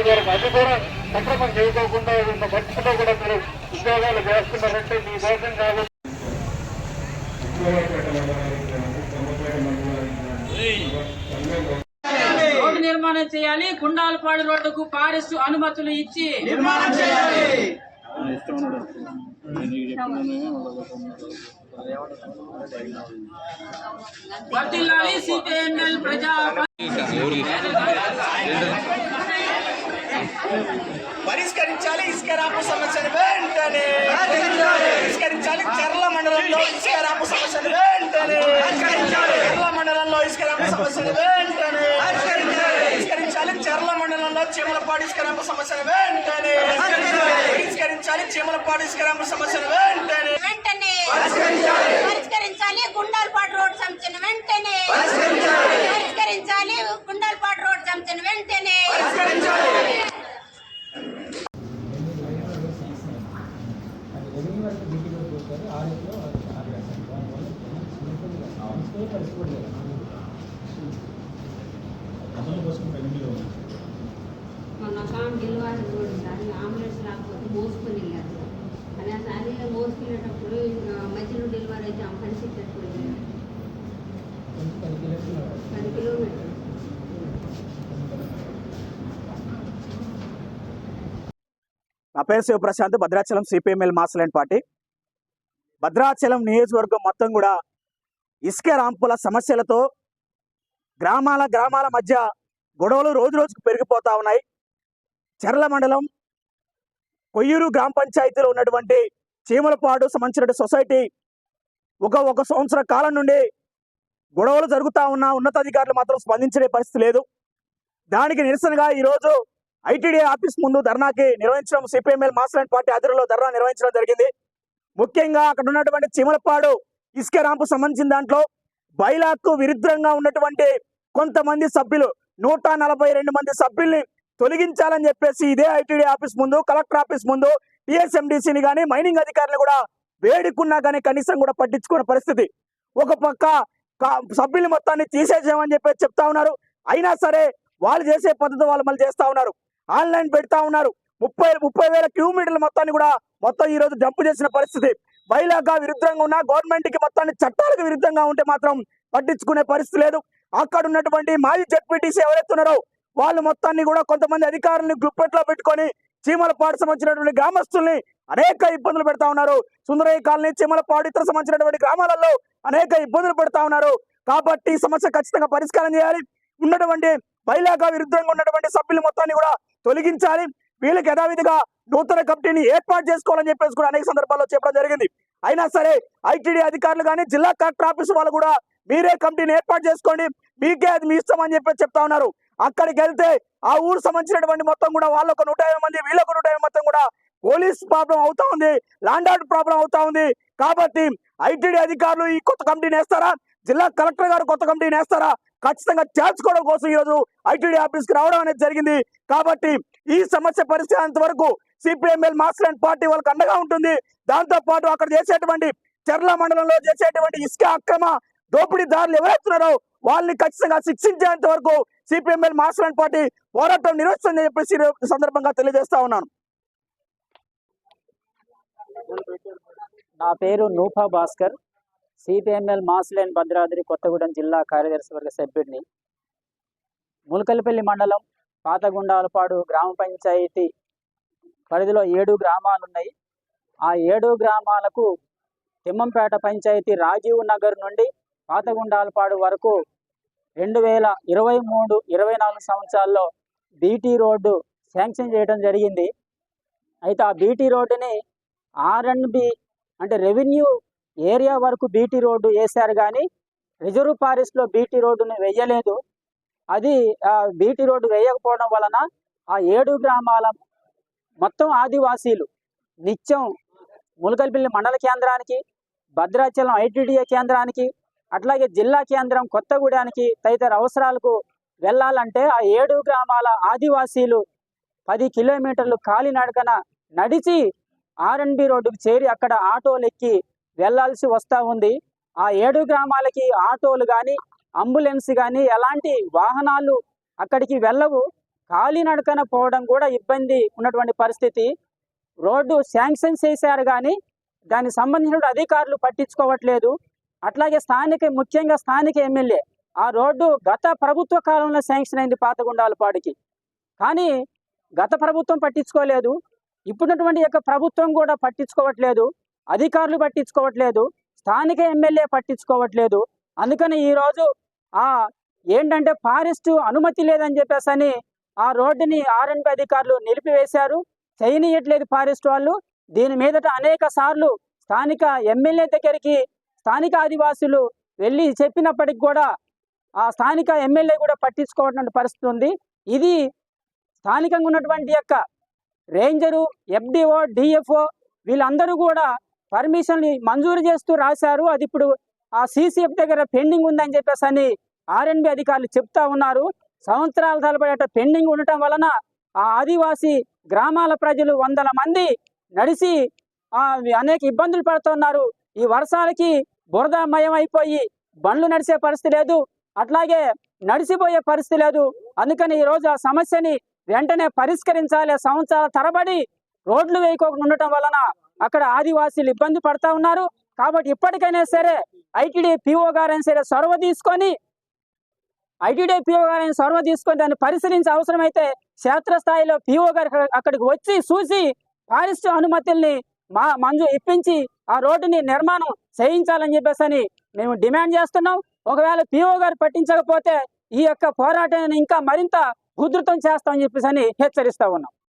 గారికి అది కూడా సక్రమం చేయకోకుండా ఉన్న భక్తుల్లో కూడా మీరు ఉద్యోగాలు చేస్తున్నారంటే మీ దోషం కాదు. రోడ్డు నిర్మాణం చేయాలి. గుండాలపాడు రోడ్డుకు ఫారెస్ట్ అనుమతులు ఇచ్చి నిర్మాణం చేయాలి. వర్ధిల్లాలి సిపిఎంఎల్ ప్రజా పరిష్కరించాలి ఇసుక రాపు సమస్యను వెంటనే పరిష్కరించాలి. చర్ల మండలంలో ఇసుక రాపు సమస్యను వెంటనే చర్ల మండలంలో ఇసుక రాపు సమస్యను వెంటనే పరిష్కరించాలి. చర్ల మండలంలో చీమలపాడు ఇసుక రాపు సమస్యను వెంటనే పరిష్కరించాలి. చీమలపాడు ఇసుక రాపు సమస్యను వెంటనే పరిష్కరించాలి. గుండాలపాడు రోడ్ సమస్యను వెంటనే పరిష్కరించాలి. గుండాలపాడు రోడ్ సమస్యను వెంటనే మొన్న డెలివరీ రోడ్ అది అంబులెన్స్ రాకపోతే మోసుకొని వెళ్ళారు. అని అది మోసుకెళ్ళేటప్పుడు మధ్యలో డెలివరీ అయితే మనిషి చచ్చిపోయింది. 10 కిలోమీటర్లు. నా పేరు Shivaprashant, Bhadrachalam CPIML mass line party. Bhadrachalam నియోజకవర్గం మొత్తం కూడా ఇసుక రాంపుల సమస్యలతో గ్రామాల మధ్య గొడవలు రోజు రోజుకు పెరిగిపోతా ఉన్నాయి. చర్ల మండలం కొయ్యూరు గ్రామ పంచాయతీలో ఉన్నటువంటి చీమలపాడు సంబంధించిన సొసైటీ ఒక సంవత్సర కాలం నుండి గొడవలు జరుగుతూ ఉన్న ఉన్నతాధికారులు మాత్రం స్పందించే పరిస్థితి లేదు. దానికి నిరసనగా ఈరోజు ఐటీడీ ఆఫీస్ ముందు ధర్నాకి నిర్వహించడం, సిపిఎంఎల్ మాస్ లైన్ పార్టీ ఆధ్వర్యంలో ధర్నా నిర్వహించడం జరిగింది. ముఖ్యంగా అక్కడ ఉన్నటువంటి చీమలపాడు ఇసుక రాంపు సంబంధించిన దాంట్లో బైలాకు విరుద్ధంగా ఉన్నటువంటి కొంతమంది సభ్యులు 142 మంది సభ్యుల్ని తొలగించాలని చెప్పేసి ఇదే ఐటీడీ ఆఫీస్ ముందు, కలెక్టర్ ఆఫీస్ ముందు టీఎస్ఎండిసిని కానీ మైనింగ్ అధికారులు కూడా వేడుకున్నా కానీ కనీసం కూడా పట్టించుకునే పరిస్థితి. ఒక పక్క సభ్యులు మొత్తాన్ని తీసేసామని చెప్పేసి చెప్తా ఉన్నారు. అయినా సరే వాళ్ళు చేసే పద్ధతి వాళ్ళు మళ్ళీ చేస్తా ఉన్నారు. ఆన్లైన్ పెడతా ఉన్నారు. 30,000 కిలోమీటర్ల మొత్తాన్ని కూడా ఈ రోజు డంప్ చేసిన పరిస్థితి. బైలాగా విరుద్ధంగా ఉన్న గవర్నమెంట్ కి మొత్తాన్ని చట్టాలకు విరుద్ధంగా ఉంటే మాత్రం పట్టించుకునే పరిస్థితి లేదు. అక్కడ ఉన్నటువంటి మాజీ జెడ్పీటీసీ ఎవరైతే ఉన్నారో వాళ్ళు మొత్తాన్ని కూడా కొంతమంది అధికారులను గుప్పెట్లో పెట్టుకొని చీమలపాడు సంబంధించినటువంటి గ్రామస్తుల్ని అనేక ఇబ్బందులు పెడతా ఉన్నారు. సుందరయ్య కాలనీ, చీమలపాడు ఇతర సంబంధించినటువంటి గ్రామాలలో అనేక ఇబ్బందులు పెడతా ఉన్నారు. కాబట్టి ఈ సమస్య ఖచ్చితంగా పరిష్కారం చేయాలి. ఉన్నటువంటి బైలాగా విరుద్ధంగా ఉన్నటువంటి సభ్యులు మొత్తాన్ని కూడా తొలగించాలి. వీళ్ళకి యథావిధిగా నూతన కమిటీని ఏర్పాటు చేసుకోవాలని చెప్పేసి కూడా అనేక సందర్భాల్లో చెప్పడం జరిగింది. అయినా సరే ఐటీడీ అధికారులు కానీ జిల్లా కలెక్టర్ ఆఫీస్ వాళ్ళు కూడా మీరే కమిటీని ఏర్పాటు చేసుకోండి, మీకే అది మీ ఇష్టం అని చెప్పేసి చెప్తా ఉన్నారు. అక్కడికి వెళ్తే ఆ ఊరు సంబంధించినటువంటి మొత్తం కూడా వాళ్ళొక 150 మంది, వీళ్ళొక 150 మొత్తం కూడా పోలీస్ ప్రాబ్లం అవుతా ఉంది, ల్యాండ్ ఆర్డర్ ప్రాబ్లం అవుతా ఉంది. కాబట్టి ఐటీడీ అధికారులు ఈ కొత్త కమిటీని వేస్తారా, జిల్లా కలెక్టర్ గారు కొత్త కమిటీని వేస్తారా, ఖచ్చితంగా చేర్చుకోవడం కోసం ఈ రోజు ఐటీడీ ఆఫీస్ కి రావడం అనేది జరిగింది. కాబట్టి ఈ సమస్య పరిష్కారంత వరకు సిపిఎంఎల్ మాస్ లైన్ పార్టీ వాళ్ళకి అండగా ఉంటుంది. దాంతో పాటు అక్కడ చేసేటువంటి చర్ల మండలంలో చేసేటువంటి ఇసుక అక్రమ దోపిడీదారులు ఎవరైతున్నారో వాళ్ళని ఖచ్చితంగా శిక్షించేంత వరకు సిపిఎంఎల్ మాస్ లైన్ పార్టీ పోరాటం నిర్వహిస్తుందని చెప్పేసి సందర్భంగా తెలియజేస్తా ఉన్నాను. నా పేరు Nupa Bhaskar, CPIML mass line Bhadradri Kothagudem జిల్లా కార్యదర్శి వర్గ సభ్యుడిని. ములకలపల్లి మండలం పాతగుండాలపాడు గ్రామ పంచాయతీ పరిధిలో 7 గ్రామాలు ఉన్నాయి. ఆ 7 గ్రామాలకు తిమ్మంపేట పంచాయతీ రాజీవ్ నగర్ నుండి పాతగుండాలపాడు వరకు 2023-24 సంవత్సరాల్లో బీటీ రోడ్డు శాంక్షన్ చేయడం జరిగింది. అయితే ఆ బీటీ రోడ్డుని ఆర్ఎండ్బి అంటే రెవెన్యూ ఏరియా వరకు బీటీ రోడ్డు వేశారు, కానీ రిజర్వ్ ఫారెస్ట్లో బీటీ రోడ్డును వేయలేదు. అది బీటీ రోడ్డు వేయకపోవడం వలన ఆ 7 గ్రామాల మొత్తం ఆదివాసీలు నిత్యం ములకలపల్లి మండల కేంద్రానికి, భద్రాచలం ఐటీడీఏ కేంద్రానికి, అట్లాగే జిల్లా కేంద్రం కొత్తగూడానికి తదితర అవసరాలకు వెళ్ళాలంటే ఆ 7 గ్రామాల ఆదివాసీలు 10 కిలోమీటర్లు కాలినడకన నడిచి ఆర్ఎన్బి రోడ్డుకు చేరి అక్కడ ఆటోలు ఎక్కి వెళ్లాల్సి వస్తూ ఉంది. ఆ 7 గ్రామాలకి ఆటోలు కానీ, అంబులెన్స్ కానీ ఎలాంటి వాహనాలు అక్కడికి వెళ్ళవు. కాలినడకన పోవడం కూడా ఇబ్బంది ఉన్నటువంటి పరిస్థితి. రోడ్డు శాంక్షన్ చేశారు కానీ దానికి సంబంధించిన అధికారులు పట్టించుకోవట్లేదు. అట్లాగే ముఖ్యంగా స్థానిక ఎమ్మెల్యే ఆ రోడ్డు గత ప్రభుత్వ కాలంలో శాంక్షన్ అయింది పాతగుండాలపాడుకి, కానీ గత ప్రభుత్వం పట్టించుకోలేదు, ఇప్పుడున్నటువంటి యొక్క ప్రభుత్వం కూడా పట్టించుకోవట్లేదు, అధికారులు పట్టించుకోవట్లేదు, స్థానిక ఎమ్మెల్యే పట్టించుకోవట్లేదు. అందుకని ఈరోజు ఏంటంటే ఫారెస్ట్ అనుమతి లేదని చెప్పేసి ఆ రోడ్డుని R&B అధికారులు నిలిపివేశారు, చేయనీయట్లేదు ఫారెస్ట్ వాళ్ళు. దీని మీదట అనేక సార్లు స్థానిక ఎమ్మెల్యే దగ్గరికి స్థానిక ఆదివాసులు వెళ్ళి చెప్పినప్పటికి కూడా ఆ స్థానిక ఎమ్మెల్యే కూడా పట్టించుకోవాల్సిన పరిస్థితి ఉంది. ఇది స్థానికంగా ఉన్నటువంటి యొక్క రేంజరు, FDO, DFO వీళ్ళందరూ కూడా పర్మిషన్ని మంజూరు చేస్తూ రాశారు. అది ఇప్పుడు ఆ CCF దగ్గర పెండింగ్ ఉందని చెప్పేసి R&B అధికారులు చెప్తా ఉన్నారు. సంవత్సరాల తరబడి పెండింగ్ ఉండటం వలన ఆ ఆదివాసీ గ్రామాల ప్రజలు వందల మంది నడిచి అనేక ఇబ్బందులు పడుతున్నారు. ఈ వర్షాలకి బురదమయం అయిపోయి బండ్లు నడిచే పరిస్థితి లేదు, అట్లాగే నడిచిపోయే పరిస్థితి లేదు. అందుకని ఈరోజు ఆ సమస్యని వెంటనే పరిష్కరించాలి. సంవత్సరాల తరబడి రోడ్లు వేయకోకుండా ఉండటం వలన అక్కడ ఆదివాసీలు ఇబ్బంది పడతా ఉన్నారు. కాబట్టి ఇప్పటికైనా సరే ITD PO గారైనా సరే చొరవ తీసుకొని దాన్ని పరిశీలించే అవసరమైతే క్షేత్రస్థాయిలో PO గారు అక్కడికి వచ్చి చూసి ఫారెస్ట్ అనుమతుల్ని ఇప్పించి ఆ రోడ్డుని నిర్మాణం చేయించాలని చెప్పేసి మేము డిమాండ్ చేస్తున్నాం. ఒకవేళ PO గారు పట్టించకపోతే ఈ యొక్క పోరాటాన్ని ఇంకా మరింత ఉధృతం చేస్తామని చెప్పేసి హెచ్చరిస్తా ఉన్నాం.